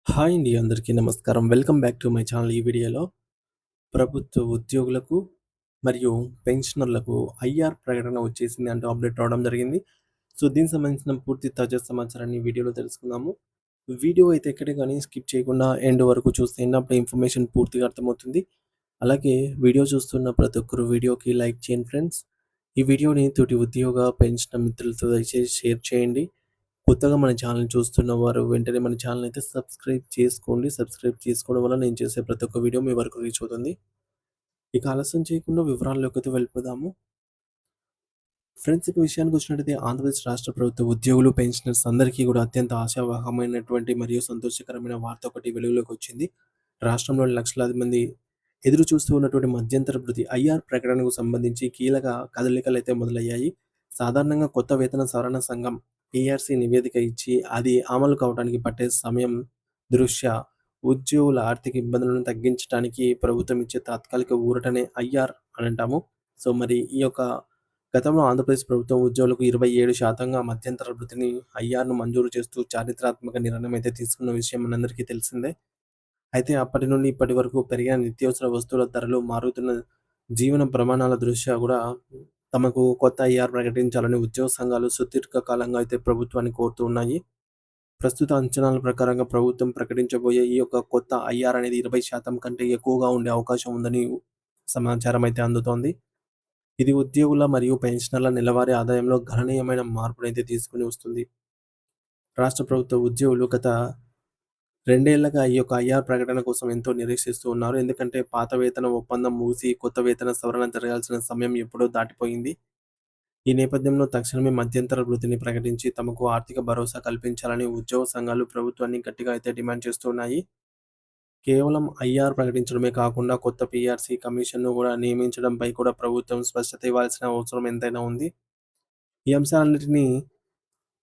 Hi అండి. అందరికీ నమస్కారం. Welcome back to my channel. ఈ వీడియోలో ప్రభుత్వ ఉద్యోగులకు మరియు పెన్షనర్లకు ఐఆర్ ప్రకటన వచ్చేసింది అంటూ అప్డేట్ రావడం జరిగింది. సో, దీనికి సంబంధించిన పూర్తి తాజా సమాచారాన్ని ఈ వీడియోలో తెలుసుకుందాము. వీడియో అయితే ఎక్కడ గాని స్కిప్ చేయకుండా ఎండ్ వరకు చూస్తేనే అప్పుడు ఇన్ఫర్మేషన్ పూర్తిగా అర్థమవుతుంది. అలాగే వీడియో చూస్తున్న ప్రతి ఒక్కరు వీడియోకి లైక్ చేయండి ఫ్రెండ్స్. ఈ వీడియోని తోటి ఉద్యోగ, పెన్షనర్ మిత్రులతో దయచేసి షేర్ చేయండి. కొత్తగా మన ఛానెల్‌ని చూస్తున్న వారు వెంటనే మన ఛానెల్‌ని అయితే సబ్స్క్రైబ్ చేసుకోండి. సబ్స్క్రైబ్ చేసుకోవడం వల్ల నేను చేసే ప్రతి ఒక్క వీడియో మీ వరకు రీచ్ అవుతుంది. ఇక ఆలస్యం చేయకుండా వివరాల్లోకైతే వెళ్ళిపోదాము. ఫ్రెండ్స్ ఇక విషయానికొచ్చినట్టయితే ఆంధ్రప్రదేశ్ రాష్ట్ర ప్రభుత్వ ఉద్యోగులు, పెన్షనర్స్ అందరికీ కూడా అత్యంత ఆశావహమైనటువంటి మరియు సంతోషకరమైన వార్త ఒకటి వెలుగులోకొచ్చింది. రాష్ట్రంలోని లక్షలాది మంది ఎదురు చూస్తూ ఉన్నటువంటి మధ్యంతర భృతి ఐఆర్ ప్రకటనకు సంబంధించి కీలక కదలికలైతే మొదలయ్యాయి. సాధారణంగా కొత్త వేతన సవరణ సంఘం పీఆర్‌సీ నివేదిక ఇచ్చి అది అమలు కావడానికి పట్టే సమయం దృష్ట్యా ఉద్యోగుల ఆర్థిక ఇబ్బందులను తగ్గించడానికి ప్రభుత్వం ఇచ్చే తాత్కాలిక ఊరటనే ఐఆర్ అని అంటాము. సో, మరి ఈ యొక్క గతంలో ఆంధ్రప్రదేశ్ ప్రభుత్వం ఉద్యోగులకు 27% మధ్యంతర భృతిని ఐఆర్‌ను మంజూరు చేస్తూ చారిత్రాత్మక నిర్ణయం అయితే తీసుకున్న విషయం మనందరికీ తెలిసిందే. అయితే అప్పటి నుండి ఇప్పటి వరకు పెరిగిన నిత్యావసర వస్తువుల ధరలు, మారుతున్న జీవన ప్రమాణాల దృష్ట్యా గూడా తమకు కొత్త ఐఆర్ ప్రకటించాలని ఉద్యోగ సంఘాలు సుదీర్ఘ కాలంగా అయితే ప్రభుత్వాన్ని కోరుతూ ఉన్నాయి. ప్రస్తుత అంచనాల ప్రకారంగా ప్రభుత్వం ప్రకటించబోయే ఈ యొక్క కొత్త ఐఆర్ అనేది 20% కంటే ఎక్కువగా ఉండే అవకాశం ఉందని సమాచారం అయితే అందుతోంది. ఇది ఉద్యోగుల మరియు పెన్షనర్ల నెలవారీ ఆదాయంలో గణనీయమైన మార్పునైతే తీసుకొని వస్తుంది. రాష్ట్ర ప్రభుత్వ ఉద్యోగులు గత 2 ఏళ్లుగా ఈ యొక్క ఐఆర్ ప్రకటన కోసం ఎంతో నిరీక్షిస్తూ ఉన్నారు. ఎందుకంటే పాత వేతన ఒప్పందం ముగిసి కొత్త వేతన సవరణ జరగాల్సిన సమయం ఎప్పుడో దాటిపోయింది. ఈ నేపథ్యంలో తక్షణమే మధ్యంతర వృత్తిని ప్రకటించి తమకు ఆర్థిక భరోసా కల్పించాలని ఉద్యోగ సంఘాలు ప్రభుత్వాన్ని గట్టిగా అయితే డిమాండ్ చేస్తున్నాయి. కేవలం ఐఆర్ ప్రకటించడమే కాకుండా కొత్త పీఆర్‌సీ కమిషన్‌ను కూడా నియమించడంపై కూడా ప్రభుత్వం స్పష్టత ఇవ్వాల్సిన అవసరం ఎంతైనా ఉంది. ఈ అంశాలన్నిటిని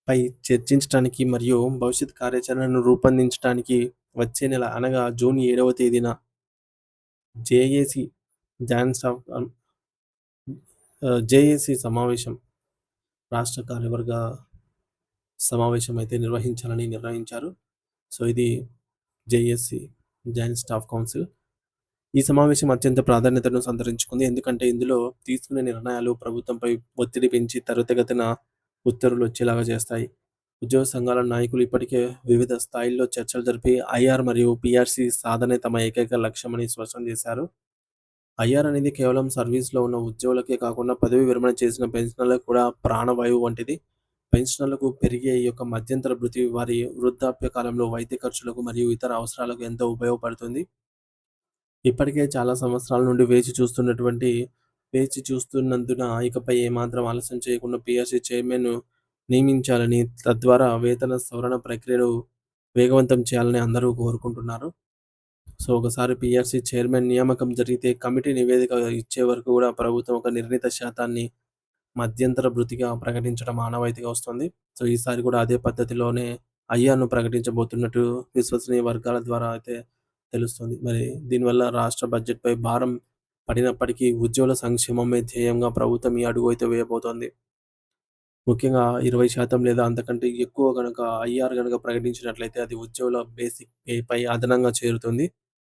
పై చర్చించటానికి మరియు భవిష్యత్ కార్యాచరణను రూపొందించడానికి వచ్చే నెల అనగా జూన్ 7వ తేదీన జేఏసీ జాయింట్ స్టాఫ్ జేఏసీ సమావేశం రాష్ట్ర కార్యవర్గ సమావేశం అయితే నిర్వహించాలని నిర్ణయించారు. సో, ఇది జేఏసీ జాయింట్ స్టాఫ్ కౌన్సిల్. ఈ సమావేశం అత్యంత ప్రాధాన్యతను సంతరించుకుంది. ఎందుకంటే ఇందులో తీసుకునే నిర్ణయాలు ప్రభుత్వంపై ఒత్తిడి పెంచి త్వరితగతిన ఉత్తర్వులు వచ్చేలాగా చేస్తాయి. ఉద్యోగ సంఘాల నాయకులు ఇప్పటికే వివిధ స్థాయిల్లో చర్చలు జరిపి ఐఆర్ మరియు పీఆర్‌సీ సాధనే తమ ఏకైక లక్ష్యమని స్పష్టం చేశారు. ఐఆర్ అనేది కేవలం సర్వీస్‌లో ఉన్న ఉద్యోగులకే కాకుండా పదవీ విరమణ చేసిన పెన్షనర్లకు కూడా ప్రాణవాయువు వంటిది. పెన్షనర్లకు పెరిగే ఈ యొక్క మధ్యంతర భృతి వారి వృద్ధాప్య కాలంలో వైద్య ఖర్చులకు మరియు ఇతర అవసరాలకు ఎంతో ఉపయోగపడుతుంది. ఇప్పటికే చాలా సంవత్సరాల నుండి వేచి చూస్తున్నందున ఇకపై ఏమాత్రం ఆలస్యం చేయకుండా పీఆర్‌సీ చైర్మన్‌ను నియమించాలని, తద్వారా వేతన సవరణ ప్రక్రియను వేగవంతం చేయాలని అందరూ కోరుకుంటున్నారు. సో, ఒకసారి పీఆర్‌సీ చైర్మన్ నియామకం జరిగితే కమిటీ నివేదిక ఇచ్చే వరకు కూడా ప్రభుత్వం ఒక నిర్ణీత శాతాన్ని మధ్యంతర భృతిగా ప్రకటించడం ఆనవాయితీగా వస్తుంది. సో, ఈసారి కూడా అదే పద్ధతిలోనే ఐఆర్‌ను ప్రకటించబోతున్నట్టు విశ్వసనీయ వర్గాల ద్వారా అయితే తెలుస్తుంది. మరి దీనివల్ల రాష్ట్ర బడ్జెట్‌పై భారం పడినప్పటికీ ఉద్యోగుల సంక్షేమమే ధ్యేయంగా ప్రభుత్వం ఈ అడుగు అయితే వేయబోతోంది. ముఖ్యంగా 20% లేదా అంతకంటే ఎక్కువ గనక ఐఆర్ గనక ప్రకటించినట్లయితే అది ఉద్యోగుల బేసిక్ పేపై అదనంగా చేరుతుంది.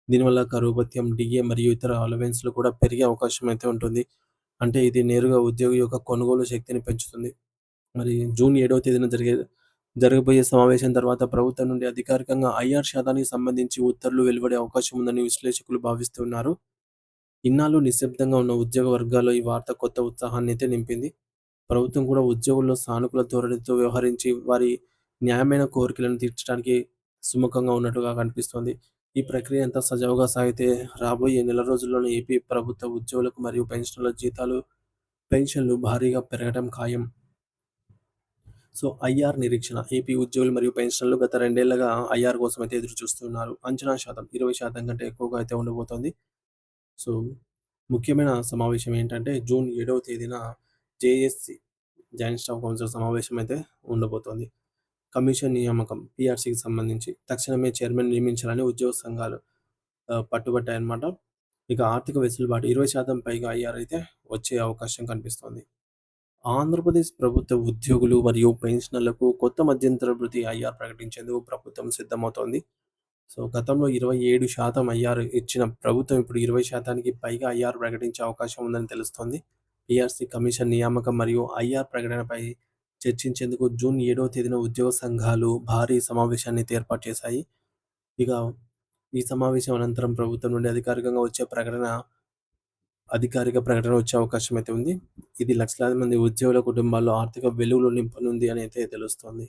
దీనివల్ల కరువు భత్యం, డీఏ మరియు ఇతర అలవెన్స్‌లు కూడా పెరిగే అవకాశం అయితే ఉంటుంది. అంటే ఇది నేరుగా ఉద్యోగి యొక్క కొనుగోలు శక్తిని పెంచుతుంది. మరి జూన్ 7వ తేదీన జరగబోయే సమావేశం తర్వాత ప్రభుత్వం నుండి అధికారికంగా ఐఆర్ శాతానికి సంబంధించి ఉత్తర్వులు వెలువడే అవకాశం ఉందని విశ్లేషకులు భావిస్తున్నారు. ఇన్నాళ్లు నిశ్శబ్దంగా ఉన్న ఉద్యోగ వర్గాల్లో ఈ వార్త కొత్త ఉత్సాహాన్నయితే నింపింది. ప్రభుత్వం కూడా ఉద్యోగుల్లో సానుకూల ధోరణితో వ్యవహరించి వారి న్యాయమైన కోరికలను తీర్చడానికి సుముఖంగా ఉన్నట్టుగా కనిపిస్తోంది. ఈ ప్రక్రియ అంతా సజావుగా సాగితే రాబోయే నెల రోజుల్లోనే ఏపీ ప్రభుత్వ ఉద్యోగులకు మరియు పెన్షనర్ల జీతాలు, పెన్షన్‌లు భారీగా పెరగడం ఖాయం. సో, ఐఆర్ నిరీక్షణ. ఏపీ ఉద్యోగులు మరియు పెన్షనర్లు గత 2 ఏళ్లుగా ఐఆర్ కోసం అయితే ఎదురు చూస్తున్నారు. అంచనా శాతం 20% కంటే ఎక్కువగా అయితే ఉండబోతోంది. సో, ముఖ్యమైన సమావేశం ఏంటంటే జూన్ 7వ తేదీన జేఏసీ జాయింట్ స్టాఫ్ కౌన్సిల్ సమావేశం అయితే ఉండబోతోంది. కమిషన్ నియామకం పీఆర్‌సీకి సంబంధించి తక్షణమే చైర్మన్ నియమించాలని ఉద్యోగ సంఘాలు పట్టుబట్టాయన్నమాట. ఇక ఆర్థిక వెసులుబాటు 20% పైగా ఐఆర్ అయితే వచ్చే అవకాశం కనిపిస్తోంది. ఆంధ్రప్రదేశ్ ప్రభుత్వ ఉద్యోగులు మరియు పెన్షనర్లకు కొత్త మధ్యంతర భృతి ఐఆర్ ప్రకటించేందుకు ప్రభుత్వం సిద్ధమవుతోంది. సో, గతంలో 27% ఐఆర్ ఇచ్చిన ప్రభుత్వం ఇప్పుడు 20%కి పైగా ఐఆర్ ప్రకటించే అవకాశం ఉందని తెలుస్తోంది. పీఆర్సీ కమిషన్ నియామకం మరియు ఐఆర్ ప్రకటనపై చర్చించేందుకు జూన్ 7వ తేదీన ఉద్యోగ సంఘాలు భారీ సమావేశాన్ని ఏర్పాటు చేశాయి. ఇక ఈ సమావేశం అనంతరం ప్రభుత్వం నుండి అధికారిక ప్రకటన వచ్చే అవకాశం అయితే ఉంది. ఇది లక్షలాది మంది ఉద్యోగుల కుటుంబాల్లో ఆర్థిక వెలుగులు నింపనుంది అని అయితే తెలుస్తోంది.